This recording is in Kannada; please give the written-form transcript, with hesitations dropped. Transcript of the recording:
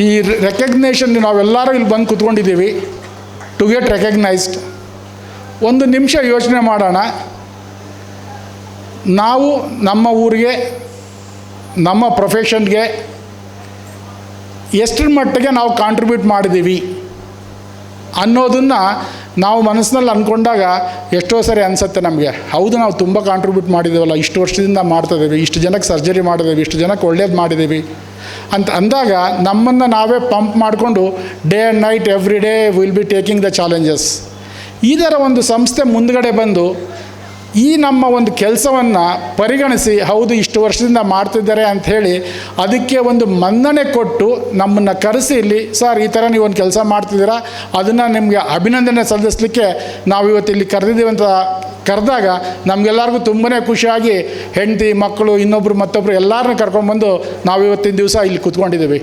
ಈ ರೆಕಗ್ನೇಷನ್ ನಾವೆಲ್ಲರೂ ಇಲ್ಲಿ ಬಂದು ಕೂತ್ಕೊಂಡಿದ್ದೀವಿ ಟು ಗೆಟ್ ರೆಕಗ್ನೈಸ್ಡ್. ಒಂದು ನಿಮಿಷ ಯೋಚನೆ ಮಾಡೋಣ, ನಾವು ನಮ್ಮ ಊರಿಗೆ, ನಮ್ಮ ಪ್ರೊಫೆಷನ್ಗೆ ಎಷ್ಟರ ಮಟ್ಟಿಗೆ ನಾವು ಕಾಂಟ್ರಿಬ್ಯೂಟ್ ಮಾಡಿದ್ದೀವಿ ಅನ್ನೋದನ್ನು ನಾವು ಮನಸ್ಸಿನಲ್ಲಿ ಅಂದ್ಕೊಂಡಾಗ ಎಷ್ಟೋ ಸರಿ ಅನಿಸುತ್ತೆ ನಮಗೆ, ಹೌದು ನಾವು ತುಂಬ ಕಾಂಟ್ರಿಬ್ಯೂಟ್ ಮಾಡಿದ್ದೀವಲ್ಲ, ಇಷ್ಟು ವರ್ಷದಿಂದ ಮಾಡ್ತಾಯಿದ್ದೀವಿ, ಇಷ್ಟು ಜನಕ್ಕೆ ಸರ್ಜರಿ ಮಾಡಿದ್ದೀವಿ, ಇಷ್ಟು ಜನಕ್ಕೆ ಒಳ್ಳೇದು ಮಾಡಿದ್ದೀವಿ ಅಂತ ಅಂದಾಗ ನಮ್ಮನ್ನು ನಾವೇ ಪಂಪ್ ಮಾಡಿಕೊಂಡು day and night every day will be taking the challenges. ಈ ಥರ ಒಂದು ಸಂಸ್ಥೆ ಮುಂದುಗಡೆ ಬಂದು ಈ ನಮ್ಮ ಒಂದು ಕೆಲಸವನ್ನು ಪರಿಗಣಿಸಿ ಹೌದು ಇಷ್ಟು ವರ್ಷದಿಂದ ಮಾಡ್ತಿದ್ದಾರೆ ಅಂಥೇಳಿ ಅದಕ್ಕೆ ಒಂದು ಮನ್ನಣೆ ಕೊಟ್ಟು ನಮ್ಮನ್ನು ಕರೆಸಿ ಇಲ್ಲಿ ಸರ್ ಈ ಥರ ನೀವೊಂದು ಕೆಲಸ ಮಾಡ್ತಿದ್ದೀರಾ, ಅದನ್ನು ನಿಮಗೆ ಅಭಿನಂದನೆ ಸಲ್ಲಿಸಲಿಕ್ಕೆ ನಾವು ಇವತ್ತು ಇಲ್ಲಿ ಕರೆದಿದ್ದೀವಿ ಅಂತ ಕರೆದಾಗ ನಮಗೆಲ್ಲರಿಗೂ ತುಂಬನೇ ಖುಷಿಯಾಗಿ ಹೆಂಡತಿ ಮಕ್ಕಳು ಇನ್ನೊಬ್ಬರು ಮತ್ತೊಬ್ಬರು ಎಲ್ಲರನ್ನೂ ಕರ್ಕೊಂಡ್ಬಂದು ನಾವು ಇವತ್ತಿನ ದಿವಸ ಇಲ್ಲಿ ಕೂತ್ಕೊಂಡಿದ್ದೀವಿ.